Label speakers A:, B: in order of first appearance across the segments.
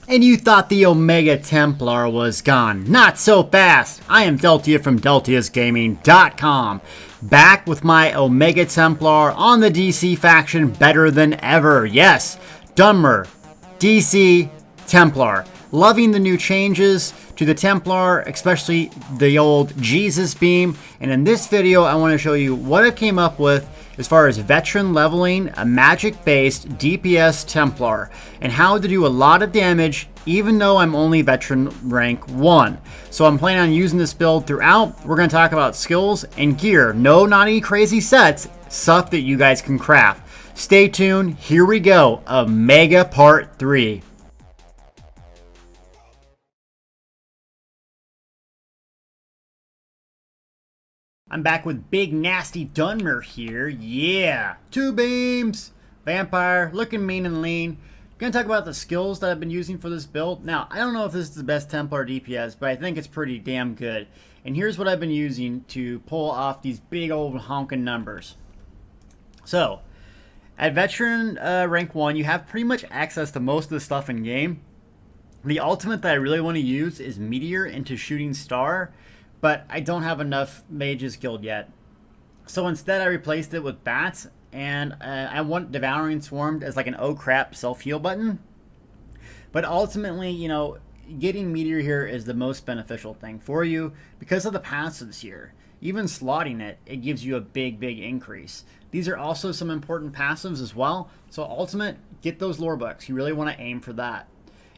A: And you thought the Omega Templar was gone. Not so fast! I am Deltia from DeltiusGaming.com, back with my Omega Templar on the DC faction better than ever. Yes, Dunmer, DC Templar. Loving the new changes to the Templar, especially the old Jesus beam. And in this video, I want to show you what I came up with as far as veteran leveling a magic-based DPS Templar and how to do a lot of damage even though I'm only veteran rank 1. So I'm planning on using this build throughout. We're going to talk about skills and gear. No, not any crazy sets, stuff that you guys can craft. Stay tuned. Here we go. Omega Part 3. I'm back with big nasty Dunmer here. Yeah, 2 beams, vampire, looking mean and lean. Gonna talk about the skills that I've been using for this build. Now, I don't know if this is the best Templar DPS, but I think it's pretty damn good. And here's what I've been using to pull off these big old honking numbers. So, at veteran rank 1, you have pretty much access to most of the stuff in game. The ultimate that I really want to use is Meteor into Shooting Star, but I don't have enough mages guild yet. So instead I replaced it with bats, and I want Devouring Swarmed as like an oh crap self-heal button. But ultimately, you know, getting Meteor here is the most beneficial thing for you because of the passives here. Even slotting it, it gives you a big increase. These are also some important passives as well. So ultimate, get those lore books. You really want to aim for that.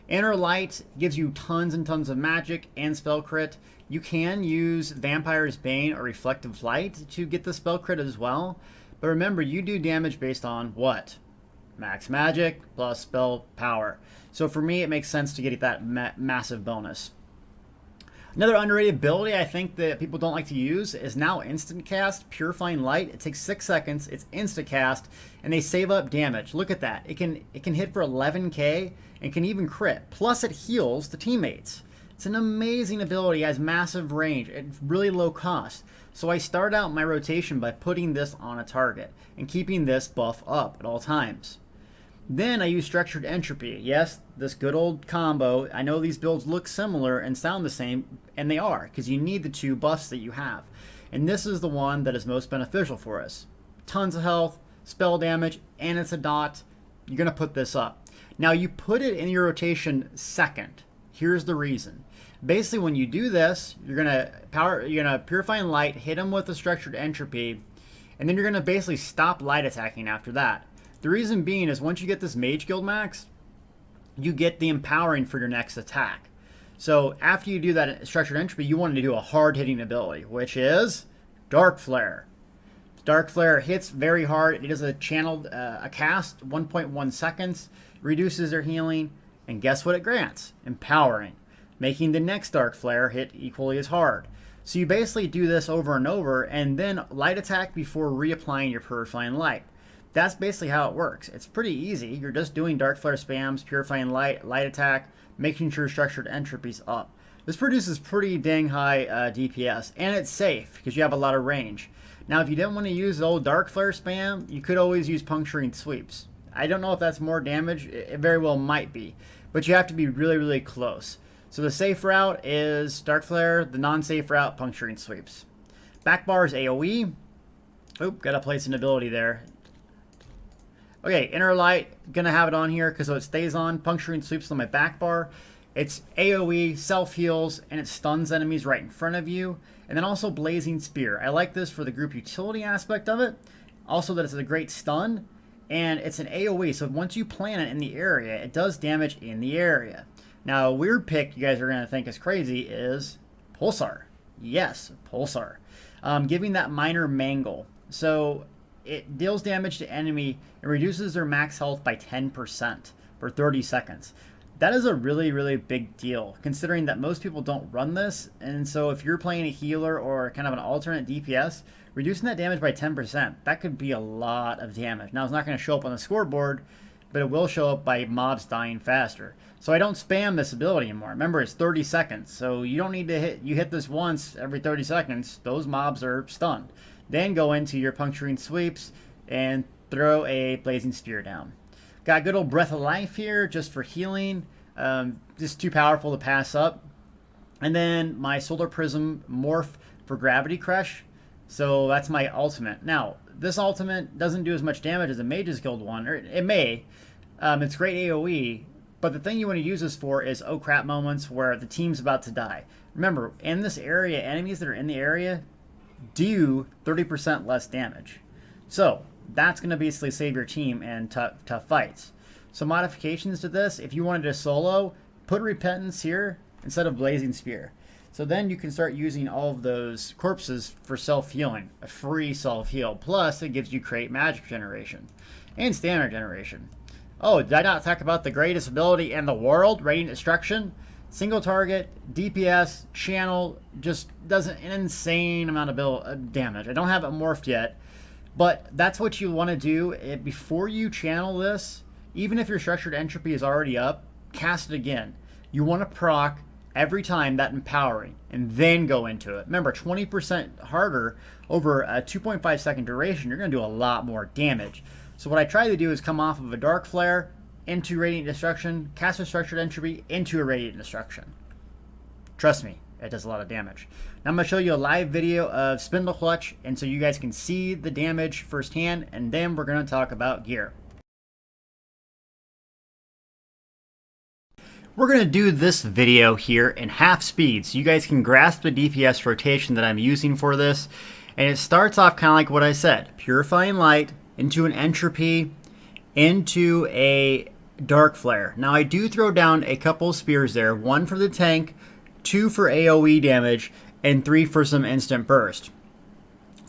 A: Inner Light gives you tons and tons of magic and spell crit. You can use Vampire's Bane or Reflective Light to get the spell crit as well. But remember, you do damage based on what? Max magic plus spell power. So for me, it makes sense to get that massive bonus. Another underrated ability I think that people don't like to use is now instant cast Purifying Light. It takes 6 seconds, it's instant cast, and they save up damage. Look at that. It can hit for 11k and can even crit. Plus it heals the teammates. It's an amazing ability, it has massive range, it's really low cost. So I start out my rotation by putting this on a target and keeping this buff up at all times. Then I use Structured Entropy. Yes, this good old combo. I know these builds look similar and sound the same, and they are, because you need the 2 buffs that you have. And this is the one that is most beneficial for us. Tons of health, spell damage, and it's a dot. You're going to put this up. Now you put it in your rotation second. Here's the reason. Basically, when you do this, you're gonna Purifying Light, hit them with the Structured Entropy, and then you're gonna basically stop light attacking after that. The reason being is once you get this Mage Guild max, you get the empowering for your next attack. So after you do that Structured Entropy, you want to do a hard hitting ability, which is Dark Flare. Dark Flare hits very hard. It is a channeled a cast, 1.1 seconds, reduces their healing, and guess what it grants? Empowering, making the next Dark Flare hit equally as hard. So you basically do this over and over, and then light attack before reapplying your Purifying Light. That's basically how it works. It's pretty easy. You're just doing Dark Flare spams, Purifying Light, light attack, making sure Structured Entropy's up. This produces pretty dang high DPS, and it's safe because you have a lot of range. Now, if you didn't want to use the old Dark Flare spam, you could always use Puncturing Sweeps. I don't know if that's more damage. It very well might be, but you have to be really close. So the safe route is Dark Flare, the non-safe route, Puncturing Sweeps. Back bar is AoE. Oop, gotta place an ability there. Okay, Inner Light, gonna have it on here because so it stays on. Puncturing Sweeps on my back bar. It's AoE, self-heals, and it stuns enemies right in front of you. And then also Blazing Spear. I like this for the group utility aspect of it. Also that it's a great stun, and it's an AoE, so once you plant it in the area, it does damage in the area. Now, a weird pick you guys are going to think is crazy is Pulsar. Yes, Pulsar. Giving that minor mangle. So it deals damage to enemy and reduces their max health by 10% for 30 seconds. That is a really big deal, considering that most people don't run this. And so if you're playing a healer or kind of an alternate DPS, reducing that damage by 10%, that could be a lot of damage. Now, it's not going to show up on the scoreboard, but it will show up by mobs dying faster. So I don't spam this ability anymore. Remember, it's 30 seconds, so you don't need to you hit this once every 30 seconds, those mobs are stunned. Then go into your Puncturing Sweeps and throw a Blazing Spear down. Got good old Breath of Life here just for healing. Just too powerful to pass up. And then my Solar Prism morph for Gravity Crush. So that's my ultimate. Now, this ultimate doesn't do as much damage as a Mage's Guild one, or it may. It's great AoE, but the thing you want to use this for is oh crap moments where the team's about to die. Remember, in this area, enemies that are in the area do 30% less damage. So that's going to basically save your team in tough fights. So modifications to this, if you wanted to solo, put Repentance here instead of Blazing Spear. So then you can start using all of those corpses for self-healing, a free self-heal. Plus, it gives you Create Magic generation and Stamina generation. Oh, did I not talk about the greatest ability in the world, Radiant Destruction? Single target, DPS, channel, just does an insane amount of damage. I don't have it morphed yet, but that's what you want to do. Before you channel this, even if your Structured Entropy is already up, cast it again. You want to proc every time that Empowering, and then go into it. Remember, 20% harder over a 2.5 second duration, you're going to do a lot more damage. So what I try to do is come off of a Dark Flare into Radiant Destruction, cast a Structured Entropy into a Radiant Destruction. Trust me, it does a lot of damage. Now I'm going to show you a live video of Spindle Clutch, and so you guys can see the damage firsthand, and then we're going to talk about gear. We're going to do this video here in half speed so you guys can grasp the DPS rotation that I'm using for this. And it starts off kind of like what I said. Purifying Light into an Entropy into a Dark Flare. Now I do throw down a couple spears there. 1 for the tank, 2 for AoE damage, and 3 for some instant burst.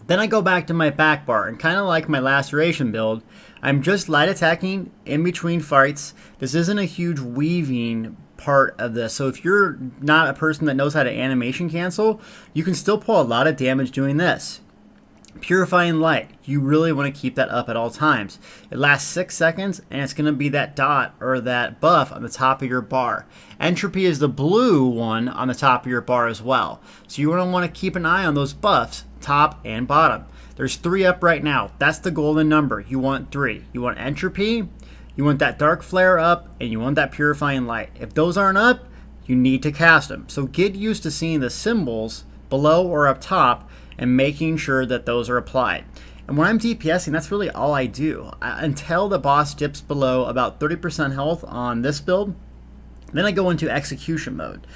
A: Then I go back to my back bar, and kind of like my Laceration build, I'm just light attacking in between fights. This isn't a huge weaving part of this, so if you're not a person that knows how to animation cancel, you can still pull a lot of damage doing this. Purifying Light, you really want to keep that up at all times. It lasts 6 seconds, and it's going to be that dot or that buff on the top of your bar. Entropy is the blue one on the top of your bar as well. So you want to keep an eye on those buffs, top and bottom. There's 3 up right now. That's the golden number. You want 3. You want Entropy, you want that Dark Flare up, and you want that Purifying Light. If those aren't up, you need to cast them. So get used to seeing the symbols below or up top and making sure that those are applied. And when I'm DPSing, that's really all I do. Until the boss dips below about 30% health on this build, then I go into execution mode.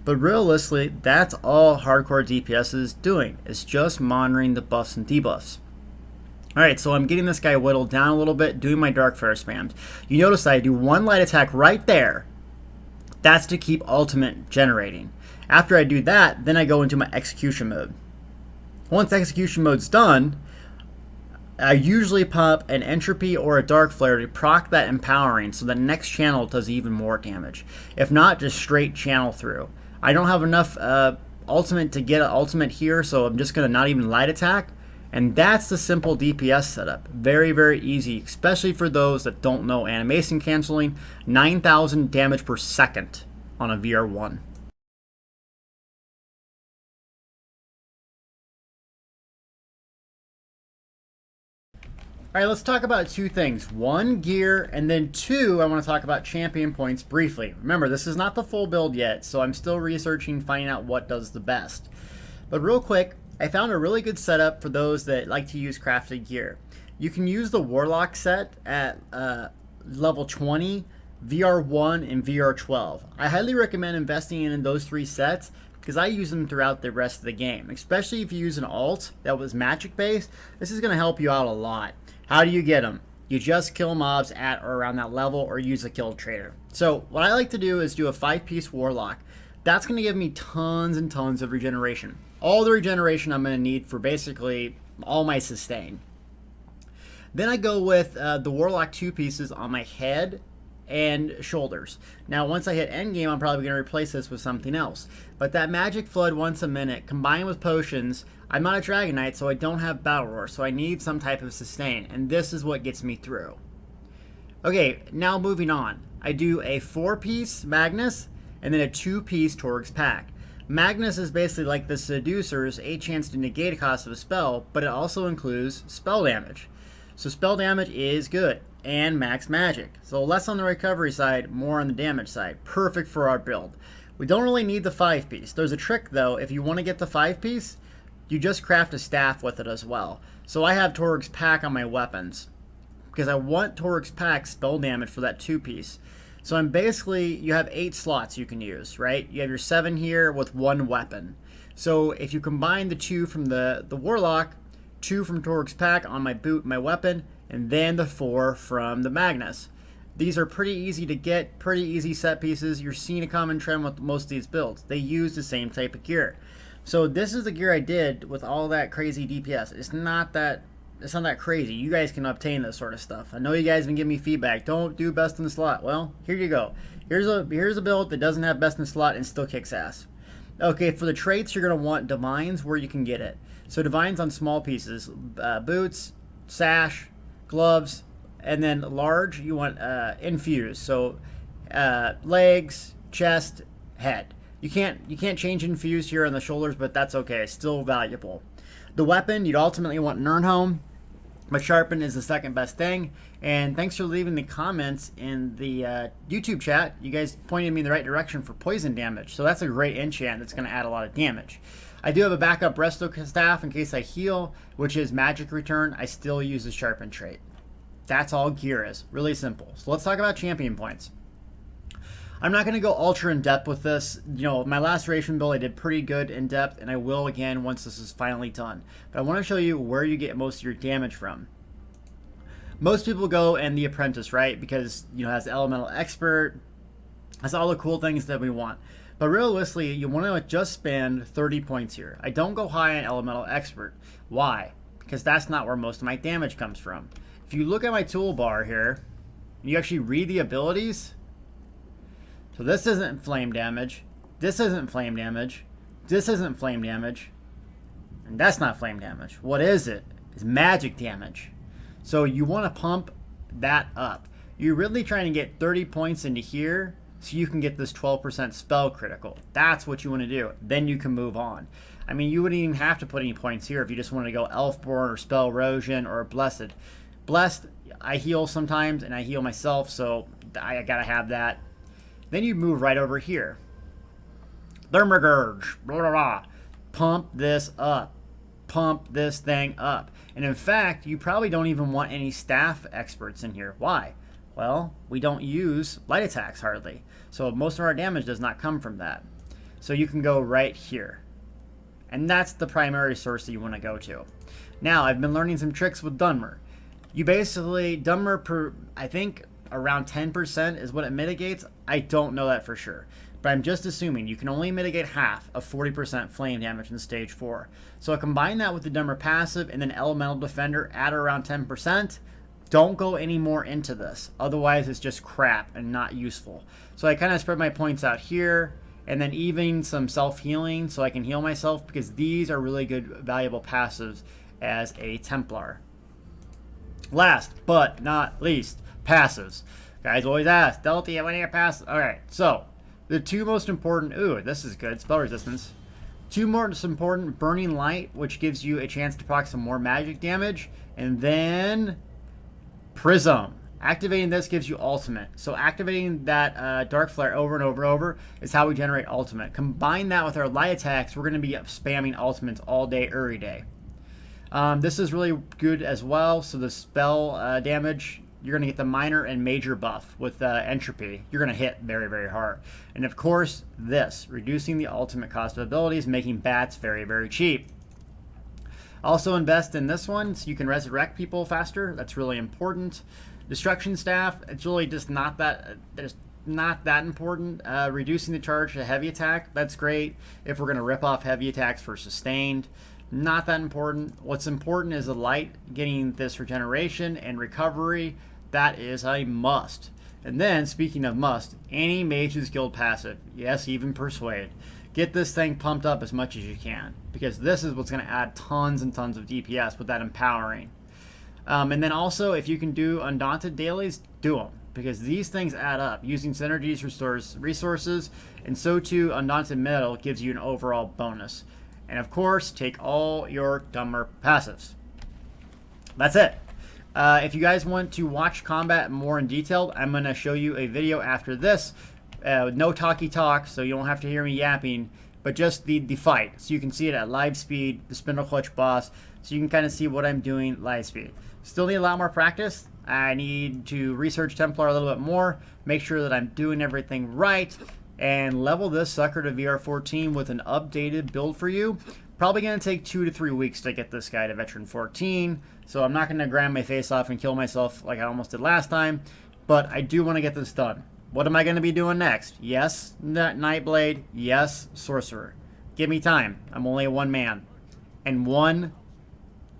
A: But realistically, that's all hardcore DPS is doing. It's just monitoring the buffs and debuffs. Alright, so I'm getting this guy whittled down a little bit, doing my Dark Flare spams. You notice I do 1 light attack right there. That's to keep ultimate generating. After I do that, then I go into my execution mode. Once execution mode's done, I usually pop an Entropy or a Dark Flare to proc that Empowering so the next channel does even more damage. If not, just straight channel through. I don't have enough ultimate to get an ultimate here, so I'm just going to not even light attack. And that's the simple DPS setup. Very, very easy, especially for those that don't know animation canceling. 9,000 damage per second on a VR1. Alright, let's talk about 2 things. 1, gear, and then 2, I want to talk about champion points briefly. Remember, this is not the full build yet, so I'm still researching, finding out what does the best. But real quick, I found a really good setup for those that like to use crafted gear. You can use the Warlock set at level 20, VR1, and VR12. I highly recommend investing in those 3 sets because I use them throughout the rest of the game. Especially if you use an alt that was magic based, this is going to help you out a lot. How do you get them? You just kill mobs at or around that level or use a kill trader. So what I like to do is do a 5-piece Warlock. That's going to give me tons and tons of regeneration. All the regeneration I'm going to need for basically all my sustain. Then I go with the Warlock 2 pieces on my head and shoulders. Now once I hit endgame, I'm probably going to replace this with something else. But that Magic Flood once a minute combined with potions, I'm not a Dragon Knight, so I don't have Battle Roar, so I need some type of sustain, and this is what gets me through. Okay, now moving on. I do a 4-piece Magnus and then a 2-piece Torg's Pack. Magnus is basically like the Seducer's 8 chance to negate a cost of a spell, but it also includes spell damage. So spell damage is good. and max magic. So less on the recovery side, more on the damage side. Perfect for our build. We don't really need the 5-piece. There's a trick though. If you want to get the 5-piece, you just craft a staff with it as well. So I have Torg's Pack on my weapons because I want Torg's Pack spell damage for that 2-piece. So I'm basically, you have 8 slots you can use, right? You have your 7 here with 1 weapon. So if you combine the 2 from the Warlock, 2 from Torg's Pack on my boot, my weapon, and then the 4 from the Magnus. These are pretty easy to get, pretty easy set pieces. You're seeing a common trend with most of these builds. They use the same type of gear. So this is the gear I did with all that crazy DPS. It's not that crazy. You guys can obtain this sort of stuff. I know you guys have been giving me feedback. Don't do best in the slot. Well, here you go. Here's a build that doesn't have best in the slot and still kicks ass. Okay, for the traits, you're going to want Divines where you can get it. So Divines on small pieces. Boots, sash, gloves, and then large, you want Infuse. So legs, chest, head. You can't change Infuse here on the shoulders, but that's okay. It's still valuable. The weapon, you'd ultimately want Nirnholm, but Sharpen is the second best thing. And thanks for leaving the comments in the YouTube chat. You guys pointed me in the right direction for poison damage. So that's a great enchant that's going to add a lot of damage. I do have a backup Resto staff in case I heal, which is magic return. I still use the Sharpen trait. That's all gear is. Really simple. So let's talk about champion points. I'm not going to go ultra in depth with this. You know, my last Ration build I did pretty good in depth, and I will again once this is finally done. But I want to show you where you get most of your damage from. Most people go in the Apprentice, right? Because, you know, it has Elemental Expert. That's all the cool things that we want. But realistically, you want to just spend 30 points here. I don't go high on Elemental Expert. Why? Because that's not where most of my damage comes from. If you look at my toolbar here, you actually read the abilities. So this isn't flame damage. This isn't flame damage. This isn't flame damage. And that's not flame damage. What is it? It's magic damage. So you want to pump that up. You're really trying to get 30 points into here so you can get this 12% spell critical. That's what you want to do. Then you can move on. I mean, you wouldn't even have to put any points here if you just wanted to go Elfborn or Spell Erosion or Blessed. Blessed, I heal sometimes and I heal myself, so I gotta have that. Then you move right over here. Thermagurge, blah, blah, blah. Pump this up. Pump this thing up. And in fact, you probably don't even want any staff experts in here. Why? Well, we don't use light attacks hardly. So most of our damage does not come from that. So you can go right here. And that's the primary source that you want to go to. Now, I've been learning some tricks with Dunmer. You basically, Dunmer, I think around 10% is what it mitigates. I don't know that for sure. But I'm just assuming you can only mitigate half of 40% flame damage in stage 4. So I combine that with the Dunmer passive and then Elemental Defender at around 10%. Don't go any more into this. Otherwise, it's just crap and not useful. So I kind of spread my points out here. And then even some self-healing so I can heal myself because these are really good, valuable passives as a Templar. Last but not least, passives. Guys always ask, Delty, what are your passives? Alright, so the two most important, ooh, this is good, spell resistance. Two most important, Burning Light, which gives you a chance to proc some more magic damage. And then Prism. Activating this gives you ultimate. So activating that Dark Flare over and over and over is how we generate ultimate. Combine that with our light attacks, we're going to be spamming ultimates all day, every day. This is really good as well. So the spell damage, you're going to get the minor and major buff with entropy. You're going to hit very, very hard. And of course, this, reducing the ultimate cost of abilities, making bats very, very cheap. Also invest in this one so you can resurrect people faster. That's really important. Destruction Staff, it's really just not that important. Reducing the charge to heavy attack, that's great if we're going to rip off heavy attacks for sustained. Not that important. What's important is the light, getting this regeneration and recovery. That is a must. And then, speaking of must, any Mage's Guild passive, yes, even Persuade. Get this thing pumped up as much as you can because this is what's going to add tons and tons of DPS with that empowering. And then also, if you can do Undaunted dailies, do them. Because these things add up. Using synergies restores resources, and so too Undaunted Metal gives you an overall bonus. And of course, take all your Dunmer passives. That's it. If you guys want to watch combat more in detail, I'm going to show you a video after this. No talky talk, so you don't have to hear me yapping, but just the fight. So you can see it at live speed, the spindle clutch boss, so you can kind of see what I'm doing live speed. Still need a lot more practice. I need to research Templar a little bit more, make sure that I'm doing everything right, and level this sucker to VR14 with an updated build for you. Probably going to take 2 to 3 weeks to get this guy to Veteran 14, so I'm not going to grind my face off and kill myself like I almost did last time, but I do want to get this done. What am I going to be doing next? Yes, Nightblade. Yes, Sorcerer. Give me time. I'm only one man. And one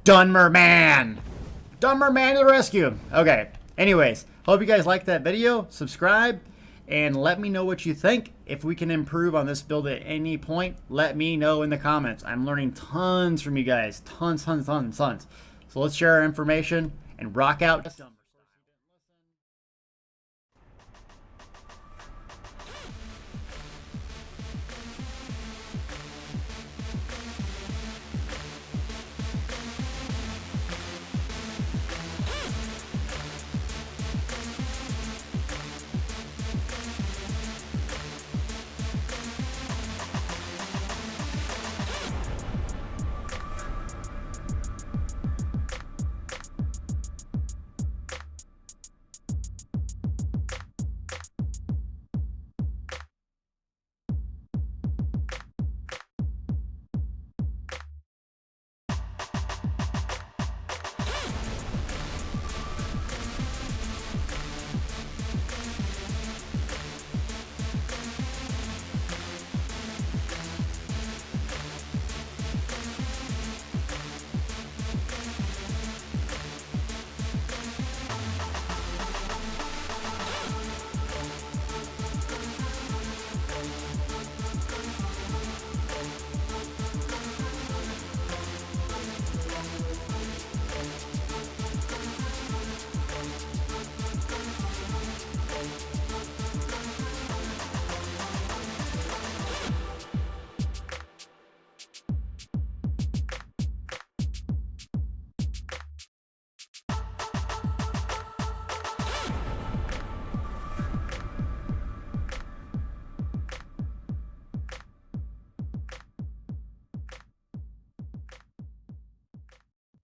A: Dunmer man! Dunmer man to the rescue! Okay, anyways, hope you guys liked that video. Subscribe, and let me know what you think. If we can improve on this build at any point, let me know in the comments. I'm learning tons from you guys. Tons. So let's share our information and rock out.